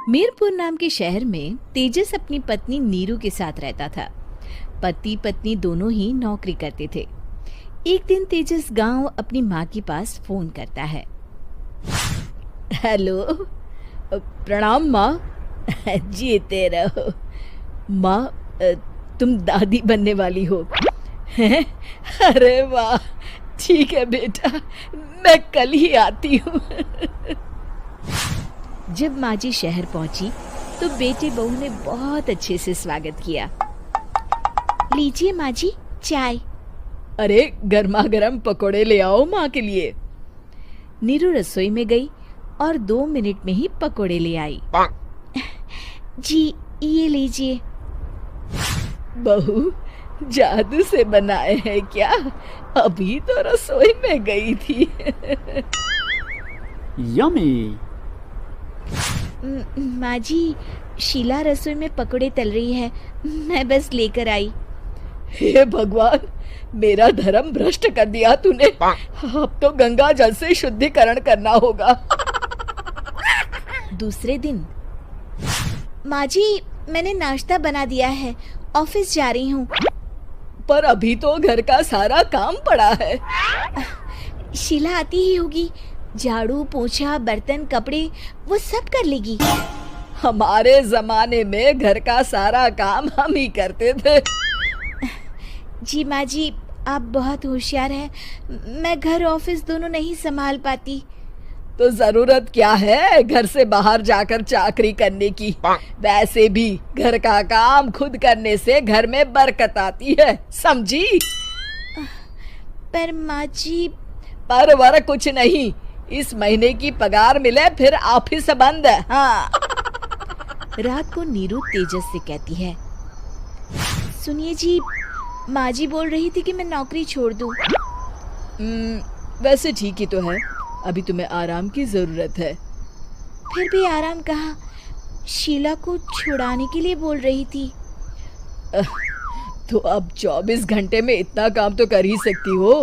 मीरपुर नाम के शहर में तेजस अपनी पत्नी नीरू के साथ रहता था। पति पत्नी दोनों ही नौकरी करते थे। एक दिन तेजस गांव अपनी माँ के पास फोन करता है। हेलो, प्रणाम माँ। जीते रहो माँ, तुम दादी बनने वाली हो हैं? अरे वाह, ठीक है बेटा, मैं कल ही आती हूँ। जब माँ जी शहर पहुंची तो बेटे बहू ने बहुत अच्छे से स्वागत किया। लीजिए माँ जी, चाय। अरे गर्मा गर्म पकोड़े ले आओ माँ के लिए। नीरू रसोई में गई और 2 मिनट में ही पकोड़े ले आई। जी ये लीजिए। बहू जादू से बनाए हैं क्या? अभी तो रसोई में गई थी। यम्मी। माँ जी, शीला रसोई में पकोड़े तल रही है, मैं बस लेकर आई। हे भगवान, मेरा धर्म भ्रष्ट कर दिया तूने। अब तो गंगा जल से शुद्धिकरण करना होगा। दूसरे दिन, माँ जी मैंने नाश्ता बना दिया है, ऑफिस जा रही हूँ। पर अभी तो घर का सारा काम पड़ा है। शीला आती ही होगी, झाड़ू पोछा बर्तन कपड़े वो सब कर लेगी। हमारे जमाने में घर का सारा काम हम ही करते थे। जी माँ जी, आप बहुत होशियार हैं, मैं घर ऑफिस दोनों नहीं संभाल पाती। तो जरूरत क्या है घर से बाहर जाकर चाकरी करने की? वैसे भी घर का काम खुद करने से घर में बरकत आती है, समझी? पर माँ जी। पर वर कुछ नहीं, इस महीने की पगार मिले फिर ऑफिस बंद है। हाँ। रात को नीरू तेजस से कहती है, सुनिए जी, माँ जी बोल रही थी कि मैं नौकरी छोड़ दूं। वैसे ठीक ही तो है, अभी तुम्हें आराम की जरूरत है। फिर भी आराम कहाँ, शीला को छुड़ाने के लिए बोल रही थी। तो अब 24 घंटे में इतना काम तो कर ही सकती हो।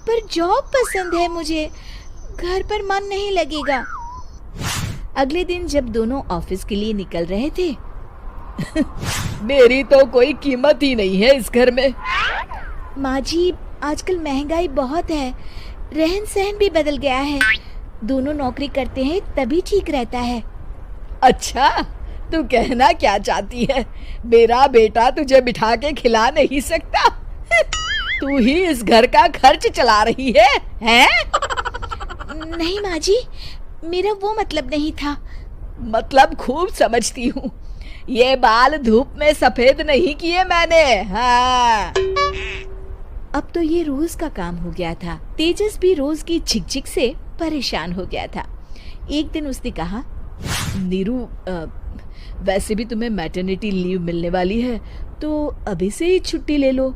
पर जॉब पसंद है मुझे, घर पर मन नहीं लगेगा। अगले दिन जब दोनों ऑफिस के लिए निकल रहे थे, मेरी तो कोई कीमत ही नहीं है इस घर में। माँ जी, आजकल महंगाई बहुत है, रहन सहन भी बदल गया है, दोनों नौकरी करते हैं तभी ठीक रहता है। अच्छा, तू कहना क्या चाहती है? मेरा बेटा तुझे बिठा के खिला नहीं सकता? तू ही इस घर का खर्च चला रही है, हैं? नहीं माँ जी, मेरा वो मतलब नहीं था। मतलब खूब समझती हूँ, ये बाल धूप में सफेद नहीं किए मैंने। हाँ। अब तो ये रोज का काम हो गया था। तेजस भी रोज की झिकझिक से परेशान हो गया था। एक दिन उसने कहा, नीरू, वैसे भी तुम्हें मैटरनिटी लीव मिलने वाली है, तो अभी से ही छुट्टी ले लो।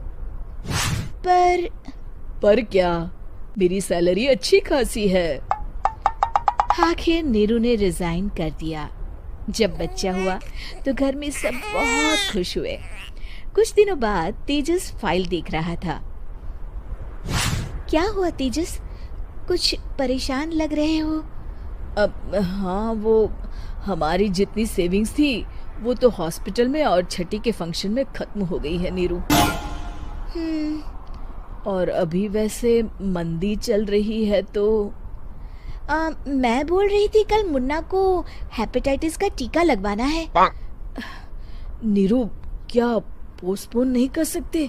पर क्या, मेरी सैलरी अच्छी खासी है। आखिर नीरू ने रिजाइन कर दिया। जब बच्चा हुआ तो घर में सब बहुत खुश हुए। कुछ दिनों बाद तेजस फाइल देख रहा था। क्या हुआ तेजस, कुछ परेशान लग रहे हो? हाँ, वो हमारी जितनी सेविंग्स थी वो तो हॉस्पिटल में और छठी के फंक्शन में खत्म हो गई है नीरू। और अभी वैसे मंदी चल रही है तो मैं बोल रही थी कल मुन्ना को हेपेटाइटिस का टीका लगवाना है। नीरू, क्या पोस्टपोन नहीं कर सकते?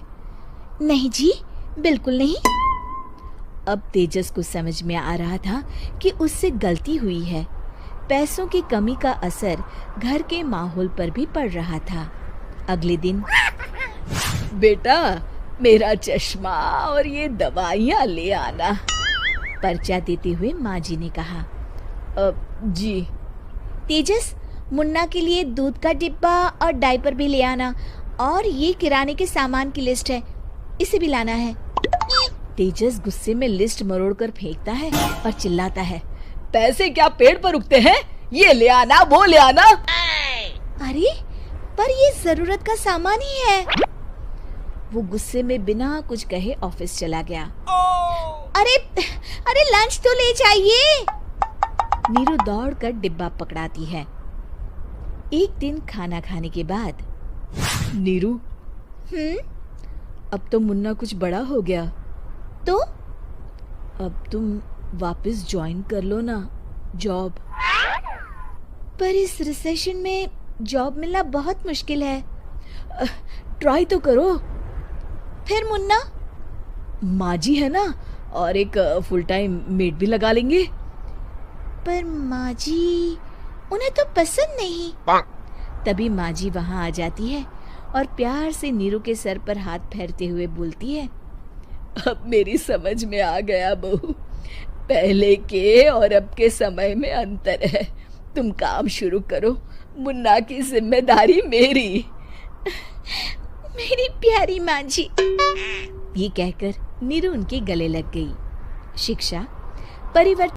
नहीं जी, बिल्कुल नहीं। अब तेजस को समझ में आ रहा था कि उससे गलती हुई है। पैसों की कमी का असर घर के माहौल पर भी पड़ रहा था। अगले दिन, बेटा मेरा चश्मा और ये दवाइयाँ ले आना, पर्चा देते हुए माँ जी ने कहा। जी। तेजस, मुन्ना के लिए दूध का डिब्बा और डायपर भी ले आना, और ये किराने के सामान की लिस्ट है, इसे भी लाना है। तेजस गुस्से में लिस्ट मरोड़कर फेंकता है और चिल्लाता है, पैसे क्या पेड़ पर उगते हैं? ये ले आना, वो ले आना। अरे पर ये जरूरत का सामान ही है। वो गुस्से में बिना कुछ कहे ऑफिस चला गया। अरे लंच तो ले जाइए। नीरू दौड़कर डिब्बा पकड़ाती है एक दिन खाना खाने के बाद, नीरू, अब तो मुन्ना कुछ बड़ा हो गया, तो अब तुम वापस ज्वाइन कर लो ना जॉब। पर इस रिसेशन में जॉब मिलना बहुत मुश्किल है। ट्राई तो करो। फिर मुन्ना? माँ जी है ना, और एक फुल टाइम मेड भी लगा लेंगे। पर माँ जी, उन्हें तो पसंद नहीं। तभी माँ जी वहाँ आ जाती है और प्यार से नीरू के सर पर हाथ फेरते हुए बोलती है, अब मेरी समझ में आ गया बहू, पहले के और अब के समय में अंतर है। तुम काम शुरू करो, मुन्ना की जिम्मेदारी मेरी। मेरी प्यारी माँ जी, ये कहकर नीरू उनके गले लग गई। शिक्षा परिवर्तन